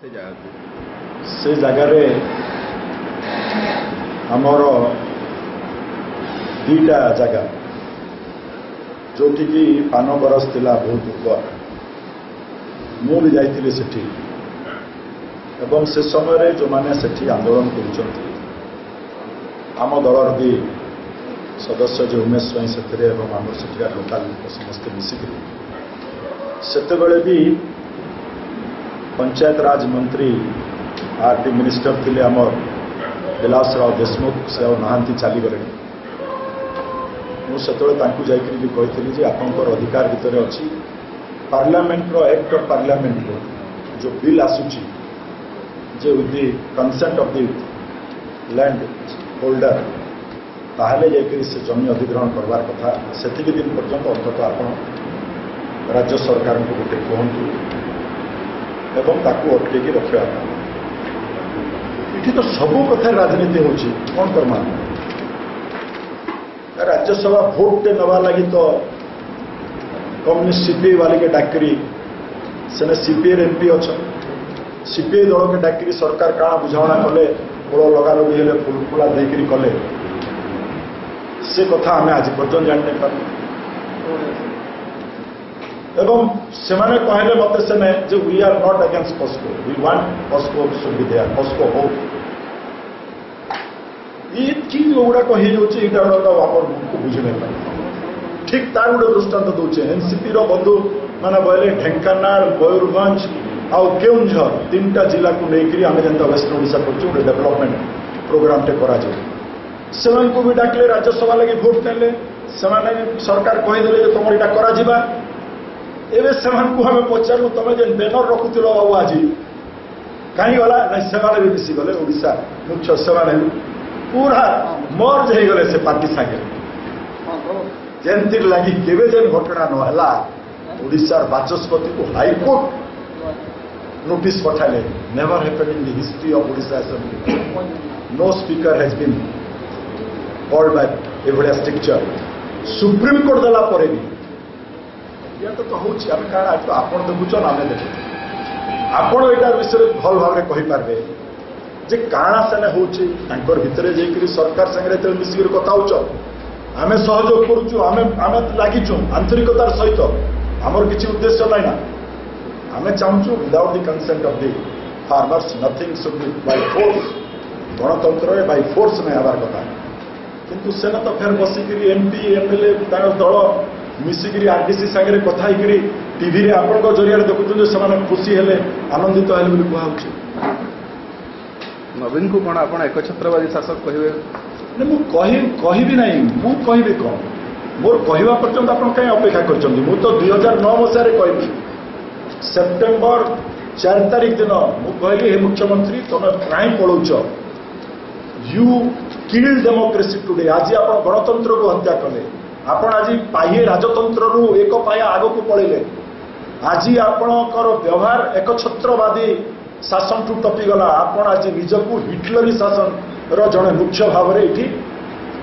से जगार आमर दीटा जगह जोटि पान बरस थिला बहुत ऊपर मु भी जाइए सेठी एवं से समय जो माने सेठी आंदोलन कर आम दलर भी सदस्य जो उमेश भाई से आम सेठिका लोकाल समस्ते मिसिक सेतेबेले भी पंचायत राज मंत्री आरटी मिनिस्टर थिले आमर विलास राव देशमुख से नहांती चलीगले मुझे जाकरी कही जे आपंकर अधिकार भितर अच्छी पार्लियामेंट रो एक्ट ऑफ पार्लियामेंट रो जो बिल आसूची जे with the consent of the land holder ताहले जाकरी से जमी अधिग्रहण करवार कथा सेतिक दिन पर्यंत अंततः आप राज्य सरकार को गोटे कहतु एवं ताकू अटके रखा ये तो सबू कथा राजनीति होची कौन करमा राज्यसभा भोट टे नवा लगी तो कम्युनिस्ट सीपीआई वाले के डाकरी से सीपीआई एमपी अच्छा सीपीआई दल के डाकरी सरकार काଣା बुझाणा कले फूल लगा लगी हेले फुल फुला देकरी कले से कथा आम आज पर्यटन जाने पार एवं से कहले मत से we are not against POCSO we want POCSO should be there POCSO हो ये गुड़ाक हो बुझे नहीं ठीक तार गोटे दृष्टांत दूचे एनसीपी बंधु मैंने कहले ढेंकानाल मयूरभंज आउ केउंझर 3टा जिला को लेकर आम जनता वेस्ट ओडिशा कर डेवलपमेंट प्रोग्राम टे करा से भी डाकिले राज्यसभा लगी भोट ने सरकार कहीदे तुम यहाँ करा एवं से आम पचारू तुम जेन बैनर रखुल बाबू आज कहीं गला ना भी मिसी गले ओडिशा मुख्य से पूरा मर्ज हो गले से पार्टी सागे जमती लगी केवे जेन घटना नहला ओडिशार बाचस्पति को हाईकोर्ट नोटिस पठाले never happened in the history of Odisha assembly no speaker has been called by एभलिया स्ट्रक्चर सुप्रीम कोर्ट देला परे भी या तो कहूँ आम क्या आपड़ देखुन आम देख आपड़ यार विषय भल भाव में कहींपारे जे काଣା सेने होची तांकर भितरे जेकरी सरकार संगे मिसिक कथा होच आमे सहयोग करूचु आमे लागिचु आंतरिकतार सहित आमर किसी उद्देश्य नाई ना आमे चाहूँ without the consent of the farmers nothing should be by force गणतंत्र बाय फोर्स नहीं हबार कथा किंतु सेना तो फेर बसिकी एमपी एमएलए दल मिसिकी आरडीसी सागर कथा टीवी रे आपण जरिया देखुं से खुशी हेले आनंदित हेले कहूँ नवीन को कौन आप एक छत्रवादी शासक कहे कहबी ना मु कहि कौन मोर कहवा पर्यंत आप कहीं अपेक्षा कर तो 2009 मसीह कहबी सेप्टेम्बर 4 तारिख दिन मु कहली हे मुख्यमंत्री तुम कहीं पलाउच यू किल डेमोक्रेसी टुडे आज आप गणतंत्र को हत्या कले आपण आज पाये राजतंत्र रु एक पाया आग को पड़े आज आपणकर व्यवहार एक छत्रवादी शासन टू टपीगला आपण आज निजक हिटलरी शासन जड़े मुख्य भाव में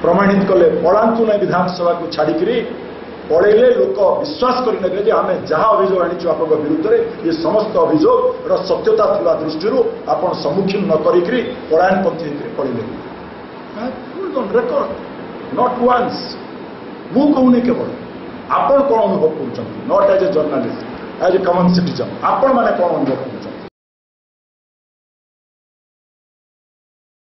प्रमाणित कले पलांतु ना विधानसभा को छाड़ी पड़े लोक विश्वास करेंगे आम जहाँ अभियोग आनीचु आप विरुद्ध में ये समस्त अभियोग सत्यता था दृष्टि आप सम्मुखीन न करी पलायनपंथी पड़े रेकर्ड नॉट वंस मु कहूनी केवल आपण कौन अनुभव कर not as a journalist as a common citizen आपण मैंने कौन अनुभव कर